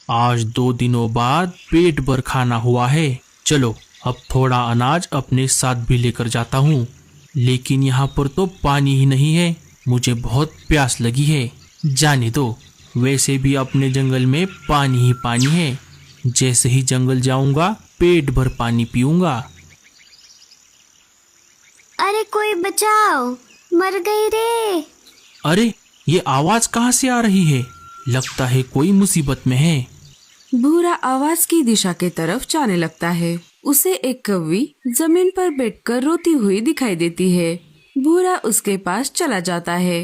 आज 2 दिनों बाद पेट भर खाना हुआ है। चलो अब थोड़ा अनाज अपने साथ भी लेकर जाता हूँ। लेकिन यहाँ पर तो पानी ही नहीं है। मुझे बहुत प्यास लगी है। जाने दो, वैसे भी अपने जंगल में पानी ही पानी है। जैसे ही जंगल जाऊंगा पेट भर पानी पीऊंगा। अरे कोई बचाओ, मर गई रे। अरे ये आवाज कहाँ से आ रही है? लगता है कोई मुसीबत में है। भूरा आवाज की दिशा के तरफ जाने लगता है। उसे एक कौवी जमीन पर बैठकर रोती हुई दिखाई देती है। भूरा उसके पास चला जाता है।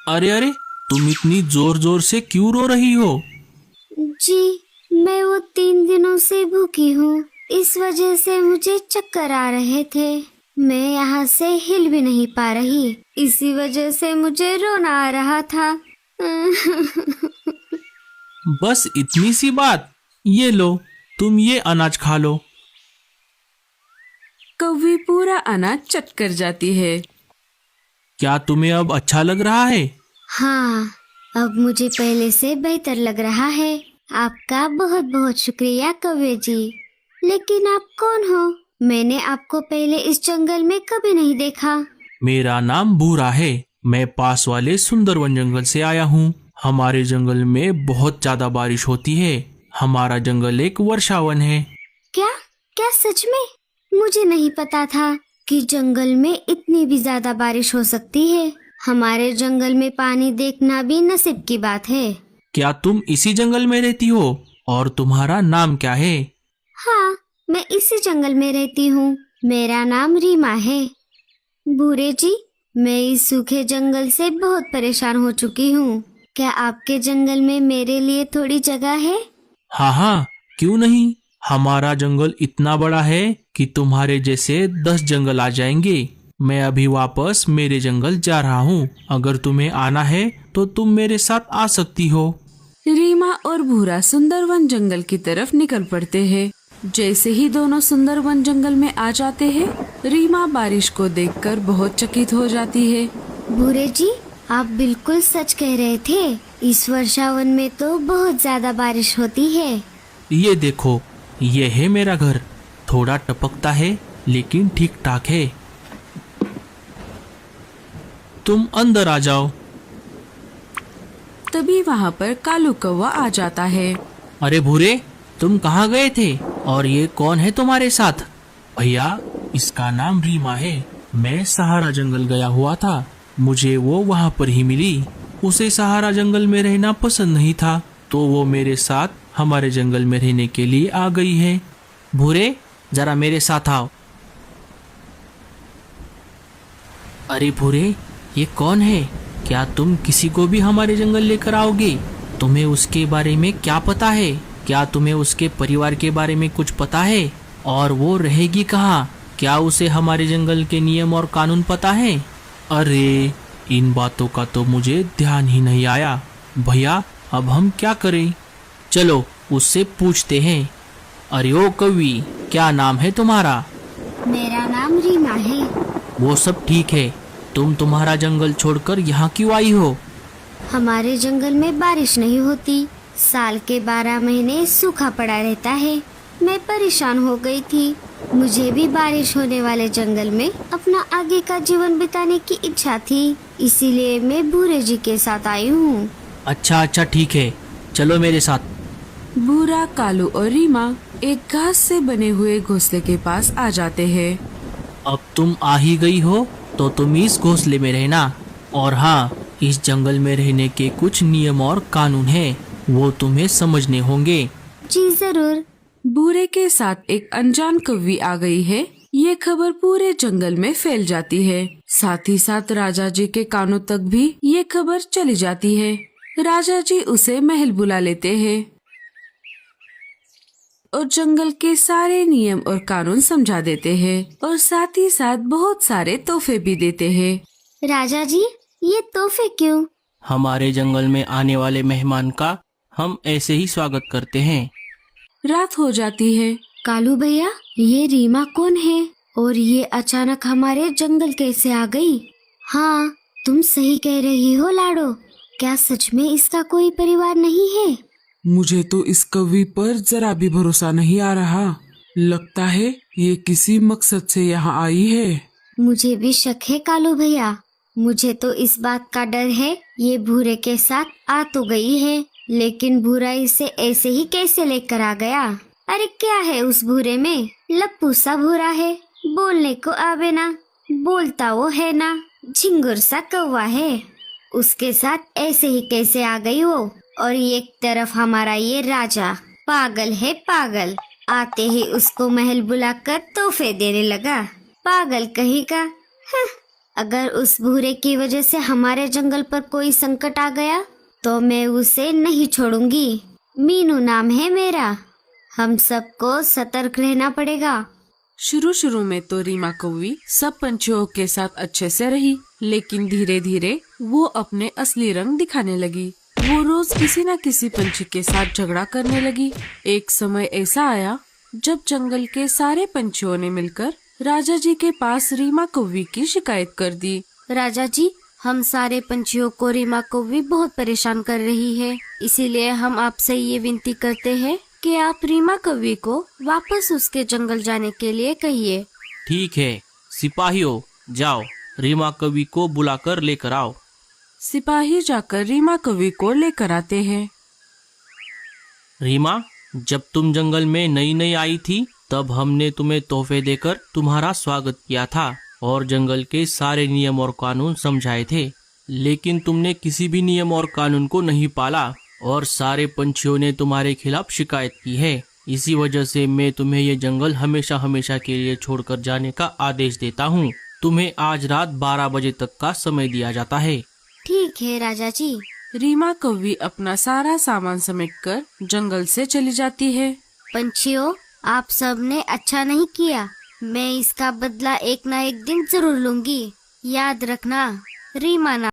अरे अरे, तुम इतनी जोर जोर से क्यों रो रही हो? जी, मैं वो 3 दिनों से भूखी हूँ। इस वजह से मुझे चक्कर आ रहे थे। मैं यहाँ से हिल भी नहीं पा रही। इसी वजह से मुझे रोना आ रहा था। बस इतनी सी बात? ये लो, तुम ये अनाज खा लो। कौवी पूरा अनाज चट कर जाती है। क्या तुम्हें अब अच्छा लग रहा है? हाँ, अब मुझे पहले से बेहतर लग रहा है। आपका बहुत बहुत शुक्रिया कौवे जी। लेकिन आप कौन हो? मैंने आपको पहले इस जंगल में कभी नहीं देखा। मेरा नाम भूरा है। मैं पास वाले सुंदरवन जंगल से आया हूँ। हमारे जंगल में बहुत ज्यादा बारिश होती है। हमारा जंगल एक वर्षावन है। क्या क्या सच में? मुझे नहीं पता था कि जंगल में इतनी भी ज्यादा बारिश हो सकती है। हमारे जंगल में पानी देखना भी नसीब की बात है। क्या तुम इसी जंगल में रहती हो? और तुम्हारा नाम क्या है? हाँ, मैं इसी जंगल में रहती हूँ। मेरा नाम रीमा है। भूरे जी, मैं इस सूखे जंगल से बहुत परेशान हो चुकी हूँ। क्या आपके जंगल में मेरे लिए थोड़ी जगह है? हाँ हाँ, क्यों नहीं। हमारा जंगल इतना बड़ा है कि तुम्हारे जैसे 10 जंगल आ जाएंगे। मैं अभी वापस मेरे जंगल जा रहा हूँ। अगर तुम्हें आना है तो तुम मेरे साथ आ सकती हो। रीमा और भूरा सुंदरवन जंगल की तरफ निकल पड़ते हैं। जैसे ही दोनों सुंदरवन जंगल में आ जाते हैं, रीमा बारिश को देखकर बहुत चकित हो जाती है। भूरे जी, आप बिल्कुल सच कह रहे थे। इस वर्षावन में तो बहुत ज्यादा बारिश होती है। ये देखो, ये है मेरा घर। थोड़ा टपकता है लेकिन ठीक ठाक है। तुम अंदर आ जाओ। तभी वहाँ पर कालू कौवा आ जाता है। अरे भूरे, तुम कहाँ गए थे? और ये कौन है तुम्हारे साथ? भैया, इसका नाम रीमा है। मैं सहारा जंगल गया हुआ था। मुझे वो वहाँ पर ही मिली। उसे सहारा जंगल में रहना पसंद नहीं था, तो वो मेरे साथ हमारे जंगल में रहने के लिए आ गई है। भूरे, जरा मेरे साथ आओ। अरे भूरे, ये कौन है? क्या तुम किसी को भी हमारे जंगल लेकर आओगे? तुम्हें उसके बारे में क्या पता है? क्या तुम्हें उसके परिवार के बारे में कुछ पता है? और वो रहेगी कहाँ? क्या उसे हमारे जंगल के नियम और कानून पता है? अरे, इन बातों का तो मुझे ध्यान ही नहीं आया। भैया, अब हम क्या करें? चलो उससे पूछते हैं। अरे ओ कवि, क्या नाम है तुम्हारा? मेरा नाम रीमा है। वो सब ठीक है। तुम्हारा जंगल छोड़कर यहाँ क्यों आई हो? हमारे जंगल में बारिश नहीं होती। साल के 12 महीने सूखा पड़ा रहता है। मैं परेशान हो गई थी। मुझे भी बारिश होने वाले जंगल में अपना आगे का जीवन बिताने की इच्छा थी। इसीलिए मैं भूरे जी के साथ आई हूँ। अच्छा अच्छा, ठीक है, चलो मेरे साथ। भूरा, कालू और रीमा एक घास से बने हुए घोंसले के पास आ जाते हैं। अब तुम आ ही गई हो तो तुम इस घोंसले में रहना। और हाँ, इस जंगल में रहने के कुछ नियम और कानून हैं, वो तुम्हें समझने होंगे। जी जरूर। भूरे के साथ एक अनजान कौवी आ गई है। ये खबर पूरे जंगल में फैल जाती है। साथ ही साथ राजा जी के कानों तक भी ये खबर चली जाती है। राजा जी उसे महल बुला लेते हैं और जंगल के सारे नियम और कानून समझा देते हैं और साथ ही साथ बहुत सारे तोहफे भी देते हैं। राजा जी, ये तोहफे क्यों? हमारे जंगल में आने वाले मेहमान का हम ऐसे ही स्वागत करते हैं। रात हो जाती है। कालू भैया, ये रीमा कौन है? और ये अचानक हमारे जंगल कैसे आ गई? हाँ, तुम सही कह रही हो लाडो। क्या सच में इसका कोई परिवार नहीं है? मुझे तो इस कौवी पर जरा भी भरोसा नहीं आ रहा। लगता है ये किसी मकसद से यहाँ आई है। मुझे भी शक है कालू भैया। मुझे तो इस बात का डर है ये भूरे के साथ आ तो गई है, लेकिन भूरा इसे ऐसे ही कैसे लेकर आ गया। अरे क्या है उस भूरे में? लप्पू सा भूरा है, बोलने को आवे ना, बोलता वो है ना, झिंगुर सा कौवा है। उसके साथ ऐसे ही कैसे आ गई वो? और एक तरफ हमारा ये राजा पागल है पागल, आते ही उसको महल बुलाकर तोहफे देने लगा। पागल कहीं का। अगर उस भूरे की वजह से हमारे जंगल पर कोई संकट आ गया तो मैं उसे नहीं छोड़ूंगी। मीनू नाम है मेरा। हम सबको सतर्क रहना पड़ेगा। शुरू में तो रीमा कौवी सब पंछियों के साथ अच्छे से रही, लेकिन धीरे धीरे वो अपने असली रंग दिखाने लगी। वो रोज किसी न किसी पंछी के साथ झगड़ा करने लगी। एक समय ऐसा आया जब जंगल के सारे पंछियों ने मिलकर राजा जी के पास रीमा कौवी की शिकायत कर दी। राजा जी, हम सारे पंछियों को रीमा कौवी बहुत परेशान कर रही है, इसीलिए हम आपसे ये विनती करते हैं कि आप रीमा कौवी को वापस उसके जंगल जाने के लिए कहिए। ठीक है सिपाहियों, जाओ रीमा कवि को बुलाकर लेकर आओ। सिपाही जाकर रीमा कौवी को लेकर आते हैं। रीमा, जब तुम जंगल में नई नई आई थी तब हमने तुम्हें तोहफे देकर तुम्हारा स्वागत किया था और जंगल के सारे नियम और कानून समझाए थे, लेकिन तुमने किसी भी नियम और कानून को नहीं पाला और सारे पंछियों ने तुम्हारे खिलाफ शिकायत की है। इसी वजह से मैं तुम्हें ये जंगल हमेशा हमेशा के लिए छोड़कर जाने का आदेश देता हूँ। तुम्हें आज रात 12 बजे तक का समय दिया जाता है। ठीक है राजा जी। रीमा कौवी अपना सारा सामान समेटकर जंगल से चली जाती है। पंछियों, आप सबने अच्छा नहीं किया। मैं इसका बदला एक ना एक दिन जरूर लूंगी। याद रखना, रीमा ना